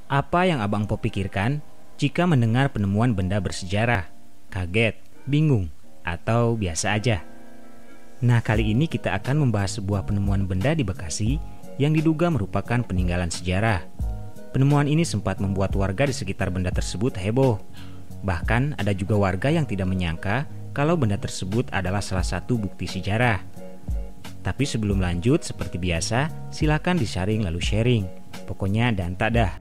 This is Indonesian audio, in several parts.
Apa yang Abang Po pikirkan jika mendengar penemuan benda bersejarah? Kaget, bingung, atau biasa aja? Nah, kali ini kita akan membahas sebuah penemuan benda di Bekasi yang diduga merupakan peninggalan sejarah. Penemuan ini sempat membuat warga di sekitar benda tersebut heboh. Bahkan ada juga warga yang tidak menyangka kalau benda tersebut adalah salah satu bukti sejarah. Tapi sebelum lanjut, seperti biasa, silakan disaring lalu sharing. Pokoknya dan tak dah.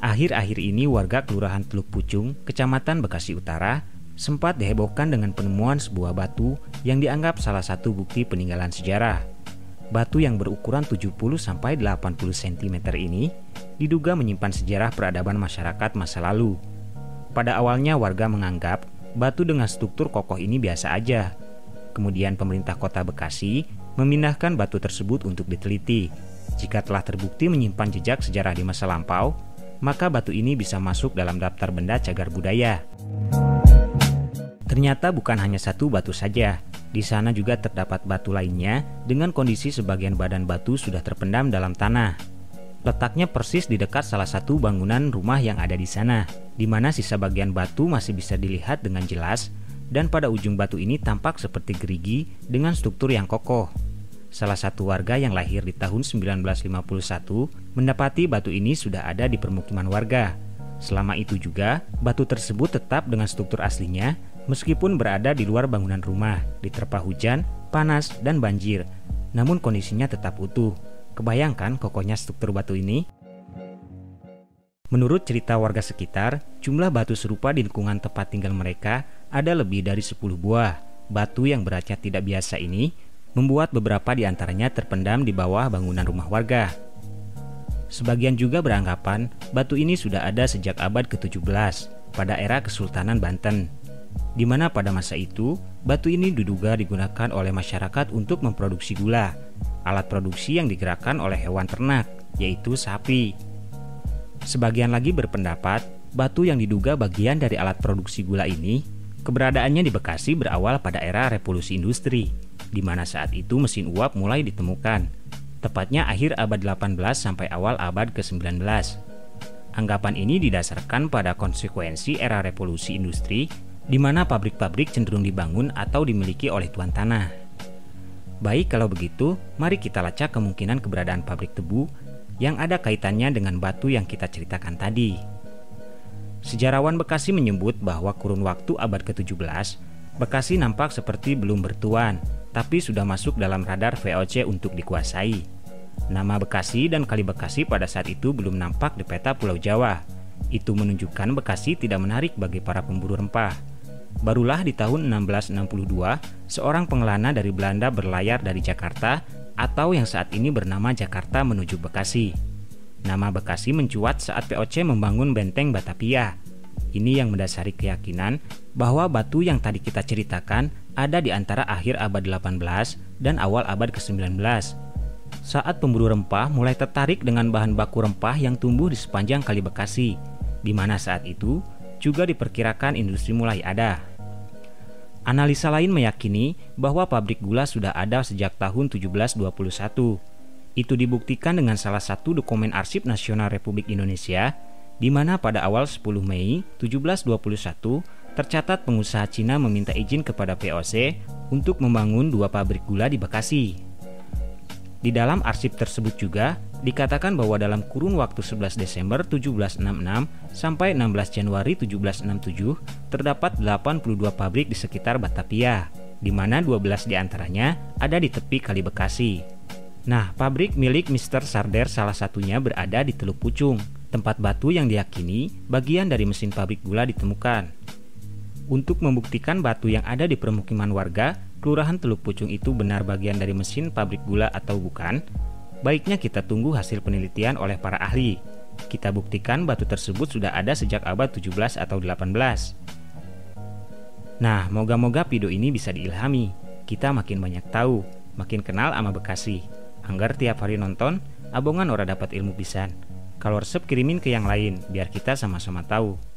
Akhir-akhir ini warga Kelurahan Teluk Pucung, Kecamatan Bekasi Utara, sempat dihebohkan dengan penemuan sebuah batu yang dianggap salah satu bukti peninggalan sejarah. Batu yang berukuran 70-80 cm ini diduga menyimpan sejarah peradaban masyarakat masa lalu. Pada awalnya warga menganggap batu dengan struktur kokoh ini biasa aja. Kemudian pemerintah Kota Bekasi memindahkan batu tersebut untuk diteliti. Jika telah terbukti menyimpan jejak sejarah di masa lampau, maka batu ini bisa masuk dalam daftar benda cagar budaya. Ternyata bukan hanya satu batu saja. Di sana juga terdapat batu lainnya dengan kondisi sebagian badan batu sudah terpendam dalam tanah. Letaknya persis di dekat salah satu bangunan rumah yang ada di sana, di mana sisa bagian batu masih bisa dilihat dengan jelas, dan pada ujung batu ini tampak seperti gerigi dengan struktur yang kokoh. Salah satu warga yang lahir di tahun 1951 mendapati batu ini sudah ada di permukiman warga. Selama itu juga, batu tersebut tetap dengan struktur aslinya meskipun berada di luar bangunan rumah, diterpa hujan, panas, dan banjir. Namun kondisinya tetap utuh. Kebayangkan kokohnya struktur batu ini? Menurut cerita warga sekitar, jumlah batu serupa di lingkungan tempat tinggal mereka ada lebih dari 10 buah. Batu yang beratnya tidak biasa ini membuat beberapa di antaranya terpendam di bawah bangunan rumah warga. Sebagian juga beranggapan batu ini sudah ada sejak abad ke-17 pada era Kesultanan Banten, di mana pada masa itu batu ini diduga digunakan oleh masyarakat untuk memproduksi gula, alat produksi yang digerakkan oleh hewan ternak, yaitu sapi. Sebagian lagi berpendapat batu yang diduga bagian dari alat produksi gula ini keberadaannya di Bekasi berawal pada era revolusi industri, di mana saat itu mesin uap mulai ditemukan, tepatnya akhir abad 18 sampai awal abad ke-19. Anggapan ini didasarkan pada konsekuensi era revolusi industri, di mana pabrik-pabrik cenderung dibangun atau dimiliki oleh tuan tanah. Baik, kalau begitu, mari kita lacak kemungkinan keberadaan pabrik tebu yang ada kaitannya dengan batu yang kita ceritakan tadi. Sejarawan Bekasi menyebut bahwa kurun waktu abad ke-17, Bekasi nampak seperti belum bertuan, tapi sudah masuk dalam radar VOC untuk dikuasai. Nama Bekasi dan Kali Bekasi pada saat itu belum nampak di peta Pulau Jawa. Itu menunjukkan Bekasi tidak menarik bagi para pemburu rempah. Barulah di tahun 1662, seorang pengelana dari Belanda berlayar dari Jakarta atau yang saat ini bernama Jakarta menuju Bekasi. Nama Bekasi mencuat saat VOC membangun benteng Batavia. Ini yang mendasari keyakinan bahwa batu yang tadi kita ceritakan ada di antara akhir abad 18 dan awal abad ke-19. Saat pemburu rempah mulai tertarik dengan bahan baku rempah yang tumbuh di sepanjang Kali Bekasi, di mana saat itu juga diperkirakan industri mulai ada. Analisa lain meyakini bahwa pabrik gula sudah ada sejak tahun 1721. Itu dibuktikan dengan salah satu dokumen Arsip Nasional Republik Indonesia, di mana pada awal 10 Mei 1721 tercatat pengusaha Cina meminta izin kepada VOC untuk membangun 2 pabrik gula di Bekasi. Di dalam arsip tersebut juga dikatakan bahwa dalam kurun waktu 11 Desember 1766 sampai 16 Januari 1767 terdapat 82 pabrik di sekitar Batavia, di mana 12 diantaranya ada di tepi Kali Bekasi. Nah, pabrik milik Mr. Sarder salah satunya berada di Teluk Pucung, tempat batu yang diyakini bagian dari mesin pabrik gula ditemukan. Untuk membuktikan batu yang ada di permukiman warga Kelurahan Teluk Pucung itu benar bagian dari mesin pabrik gula atau bukan, baiknya kita tunggu hasil penelitian oleh para ahli. Kita buktikan batu tersebut sudah ada sejak abad 17 atau 18. Nah, moga-moga video ini bisa diilhami. Kita makin banyak tahu, makin kenal sama Bekasi. Anggar tiap hari nonton, abongan ora dapat ilmu pisan. Kalau resep kirimin ke yang lain, biar kita sama-sama tahu.